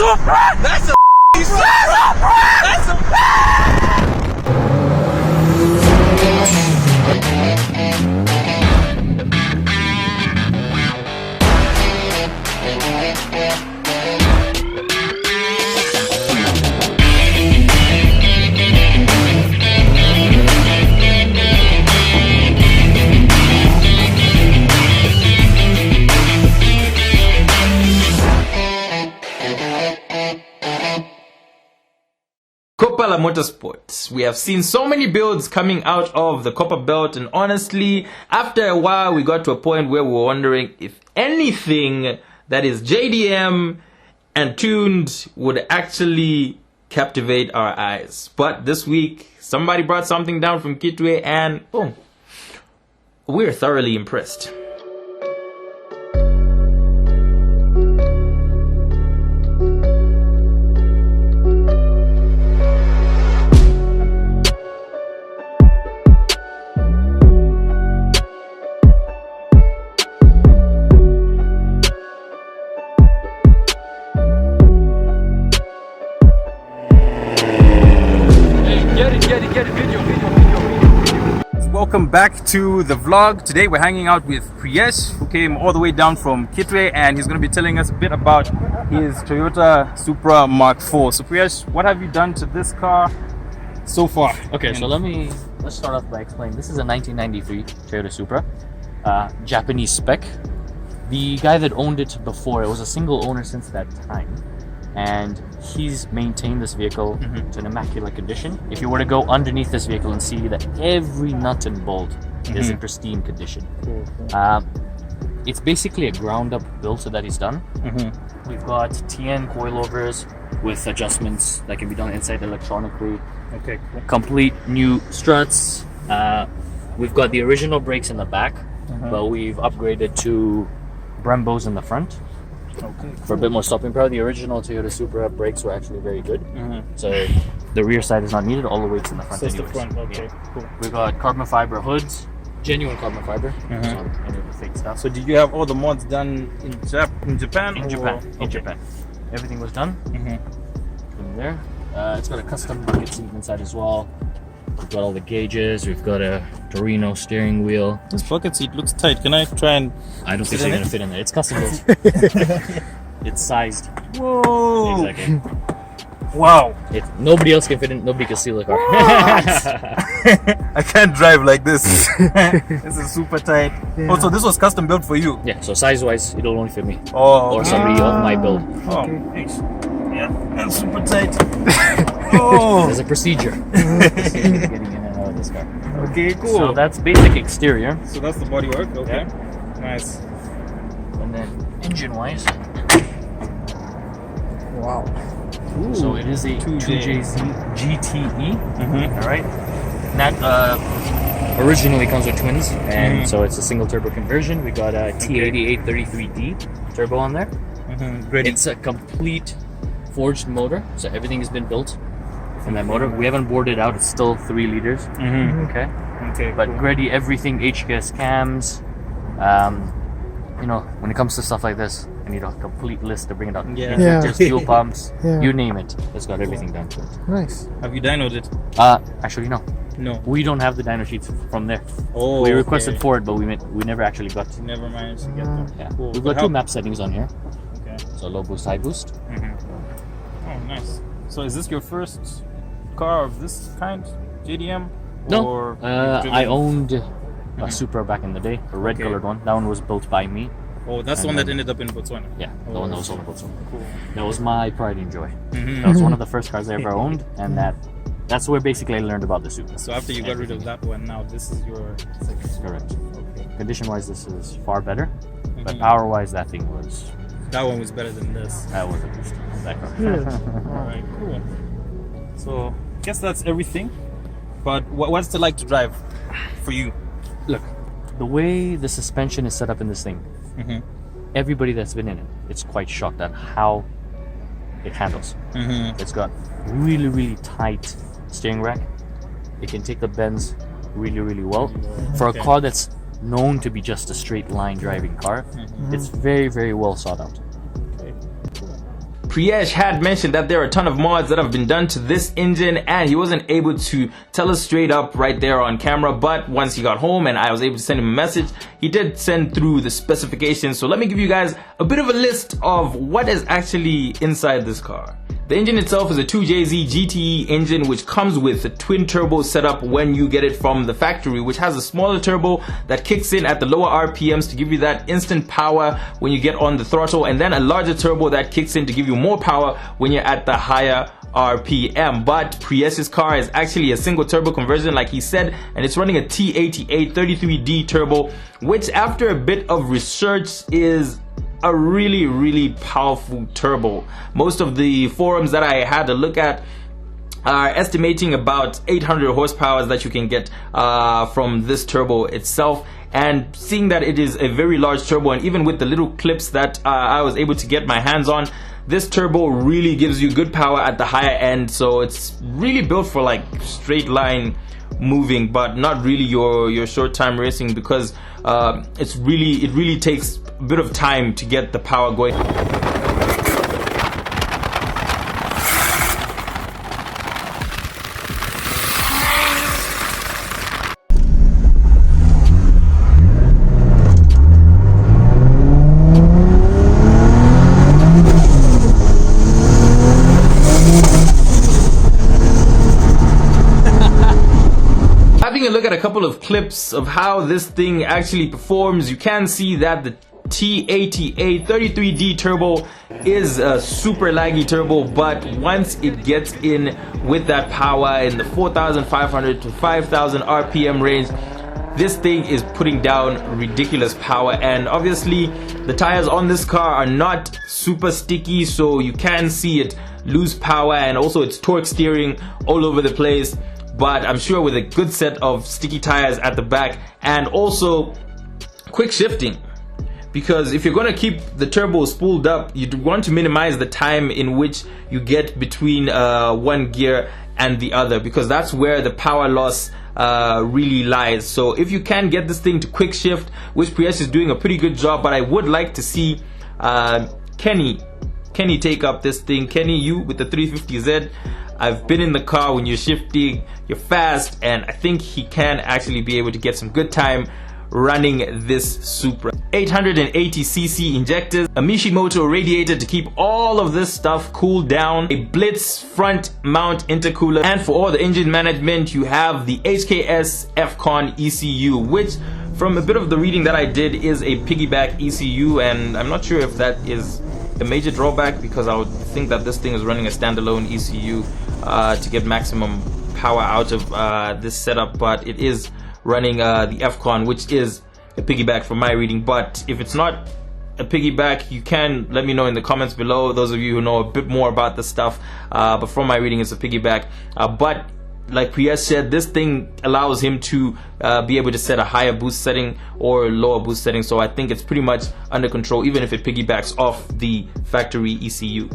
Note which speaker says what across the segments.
Speaker 1: Supra! That's a Supra! That's a Coppola Motorsport. We have seen so many builds coming out of the Copper Belt, and honestly, after a while, we got to a point where we were wondering if anything that is JDM and tuned would actually captivate our eyes. But this week, somebody brought something down from Kitwe, and boom, we're thoroughly impressed.
Speaker 2: Welcome back to the vlog. Today we're hanging out with Priyesh, who came all the way down from Kitwe, and he's going to be telling us a bit about his Toyota Supra Mark IV. So Priyesh, what have you done to this car so far?
Speaker 3: Okay, so let's start off by explaining. This is a 1993 Toyota Supra, Japanese spec. The guy that owned it before, it was a single owner since that time, and he's maintained this vehicle to an immaculate condition. If you were to go underneath this vehicle and see that every nut and bolt is in pristine condition. It's basically a ground up build that he's done. We've got TN coilovers with adjustments that can be done inside electronically.
Speaker 2: Okay, cool.
Speaker 3: Complete new struts. We've got the original brakes in the back, but we've upgraded to Brembos in the front.
Speaker 2: Okay,
Speaker 3: for a bit more stopping power. The original Toyota Supra brakes were actually very good, so the rear side is not needed. All the weight's in the front.
Speaker 2: So it's the front. Okay, cool.
Speaker 3: We've got carbon fiber hoods, genuine carbon fiber. It's not any of the fake stuff.
Speaker 2: So did you have all the mods done in Japan?
Speaker 3: In Japan, everything was done. From there, it's got a custom bucket seat inside as well. We've got all the gauges. We've got a Torino steering wheel.
Speaker 2: This bucket seat looks tight. Can I try and...
Speaker 3: I don't think you're going to fit in there. It's custom built. It's sized.
Speaker 2: Whoa!
Speaker 3: Exactly.
Speaker 2: Wow!
Speaker 3: Nobody else can fit in. Nobody can steal the car.
Speaker 2: I can't drive like this. This is super tight. Yeah. Also, this was custom built for you.
Speaker 3: Yeah, so size-wise, it'll only fit me.
Speaker 2: Oh,
Speaker 3: or somebody of my build.
Speaker 2: Oh, thanks. Yeah, that's super tight. Oh!
Speaker 3: There's a procedure. Getting in and out of this car.
Speaker 2: Okay, cool.
Speaker 3: So that's basic exterior.
Speaker 2: So that's the bodywork. Okay. Yeah. Nice.
Speaker 3: And then engine-wise.
Speaker 2: Wow. Ooh.
Speaker 3: So it is a 2JZ GTE. All right. That originally comes with twins, and so it's a single turbo conversion. We got a T88 33D turbo on there.
Speaker 2: Great.
Speaker 3: It's a complete forged motor, so everything has been built in that motor. We haven't bored it out. It's still 3 liters. Okay. But
Speaker 2: cool.
Speaker 3: ready everything, HKS cams. You know, when it comes to stuff like this, I need a complete list to bring it out.
Speaker 2: Yeah.
Speaker 3: Just fuel pumps, you name it. It's got everything done to it.
Speaker 4: Nice.
Speaker 2: Have you dynoed it?
Speaker 3: Actually, no.
Speaker 2: No.
Speaker 3: We don't have the dyno sheets from there.
Speaker 2: Oh.
Speaker 3: We requested for it, but we never actually got to.
Speaker 2: Never managed to get them.
Speaker 3: Yeah.
Speaker 2: Cool.
Speaker 3: We've got 2 map settings on here.
Speaker 2: Okay.
Speaker 3: So low boost, high boost.
Speaker 2: Oh, nice. So is this your first car of this kind, JDM?
Speaker 3: No.
Speaker 2: Or
Speaker 3: I owned a Supra back in the day, a red colored one. That one was built by me.
Speaker 2: Oh, that's the one that ended up in Botswana.
Speaker 3: Yeah, the one that was sold in Botswana.
Speaker 2: Cool.
Speaker 3: That was my pride and joy. That was one of the first cars I ever owned, and that's where basically I learned about the Supra.
Speaker 2: So after you got rid of that one, now this is your second.
Speaker 3: Correct.
Speaker 2: Okay.
Speaker 3: Condition-wise, this is far better, but power-wise, that thing was...
Speaker 2: That one was better than this.
Speaker 3: That was a beast. That car.
Speaker 2: Alright, cool. So, I guess that's everything. But what's it like to drive for you?
Speaker 3: Look, the way the suspension is set up in this thing, everybody that's been in it, it's quite shocked at how it handles. It's got really, really tight steering rack. It can take the bends really, really well. For a car that's known to be just a straight line driving car, it's very, very well sought out.
Speaker 1: Priyesh had mentioned that there are a ton of mods that have been done to this engine, and he wasn't able to tell us straight up right there on camera, but once he got home and I was able to send him a message, he did send through the specifications. So let me give you guys a bit of a list of what is actually inside this car. The engine itself is a 2JZ GTE engine, which comes with a twin turbo setup when you get it from the factory, which has a smaller turbo that kicks in at the lower RPMs to give you that instant power when you get on the throttle, and then a larger turbo that kicks in to give you more power when you're at the higher RPM. But Priyesh's car is actually a single turbo conversion, like he said, and it's running a T88 33D turbo, which after a bit of research is a really powerful turbo. Most of the forums that I had to look at are estimating about 800 horsepower that you can get from this turbo itself. And seeing that it is a very large turbo, and even with the little clips that I was able to get my hands on, this turbo really gives you good power at the higher end. So it's really built for like straight line moving, but not really your short time racing, because it really takes a bit of time to get the power going. Having a look at a couple of clips of how this thing actually performs, you can see that the T88 33D turbo is a super laggy turbo, but once it gets in with that power in the 4,500 to 5,000 RPM range, this thing is putting down ridiculous power. And obviously the tires on this car are not super sticky, so you can see it lose power, and also it's torque steering all over the place. But I'm sure with a good set of sticky tires at the back, and also quick shifting, because if you're going to keep the turbo spooled up, you want to minimize the time in which you get between one gear and the other, because that's where the power loss really lies. So if you can get this thing to quick shift, which Priyesh is doing a pretty good job, but I would like to see Kenny take up this thing. Kenny, you with the 350Z, I've been in the car when you're shifting, you're fast, and I think he can actually be able to get some good time running this Supra. 880cc injectors, a Mishimoto radiator to keep all of this stuff cooled down, a Blitz front mount intercooler, and for all the engine management you have the HKS FCON ECU, which from a bit of the reading that I did is a piggyback ECU, and I'm not sure if that is a major drawback, because I would think that this thing is running a standalone ECU to get maximum power out of this setup, but it is running the FCON, which is a piggyback from my reading. But if it's not a piggyback, you can let me know in the comments below, those of you who know a bit more about this stuff, but from my reading it's a piggyback. But like Priyesh said, this thing allows him to be able to set a higher boost setting or lower boost setting, so I think it's pretty much under control even if it piggybacks off the factory ECU.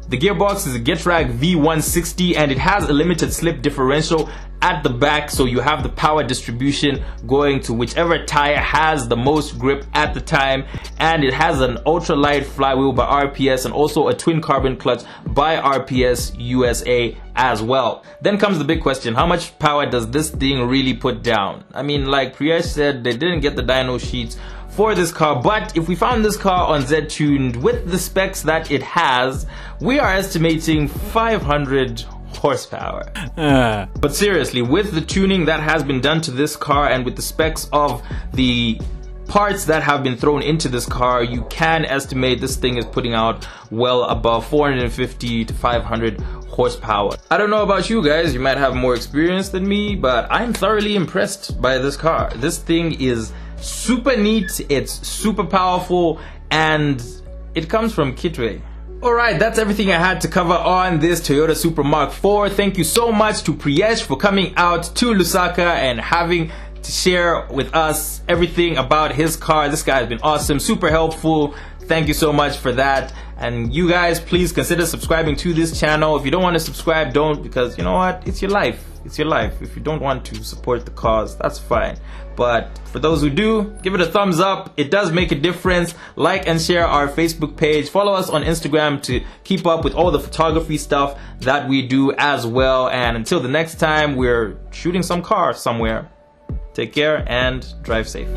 Speaker 1: The gearbox is a Getrag V160, and it has a limited slip differential at the back, so you have the power distribution going to whichever tire has the most grip at the time, and it has an ultra light flywheel by RPS and also a twin carbon clutch by RPS USA as well. Then comes the big question: how much power does this thing really put down? I mean, like Priyesh said, they didn't get the dyno sheets for this car, but if we found this car on Z-Tuned with the specs that it has, we are estimating 500 horsepower. But seriously, with the tuning that has been done to this car and with the specs of the parts that have been thrown into this car, you can estimate this thing is putting out well above 450 to 500 horsepower. I don't know about you guys, you might have more experience than me, but I'm thoroughly impressed by this car. This thing is super neat, it's super powerful, and it comes from Kitwe. Alright, that's everything I had to cover on this Toyota Supra Mark IV. Thank you so much to Priyesh for coming out to Lusaka and having to share with us everything about his car. This guy has been awesome, super helpful. Thank you so much for that. And you guys, please consider subscribing to this channel. If you don't want to subscribe, don't, because you know what, it's your life. It's your life. If you don't want to support the cause, that's fine. But for those who do, give it a thumbs up. It does make a difference. Like and share our Facebook page. Follow us on Instagram to keep up with all the photography stuff that we do as well. And until the next time, we're shooting some car somewhere. Take care and drive safe.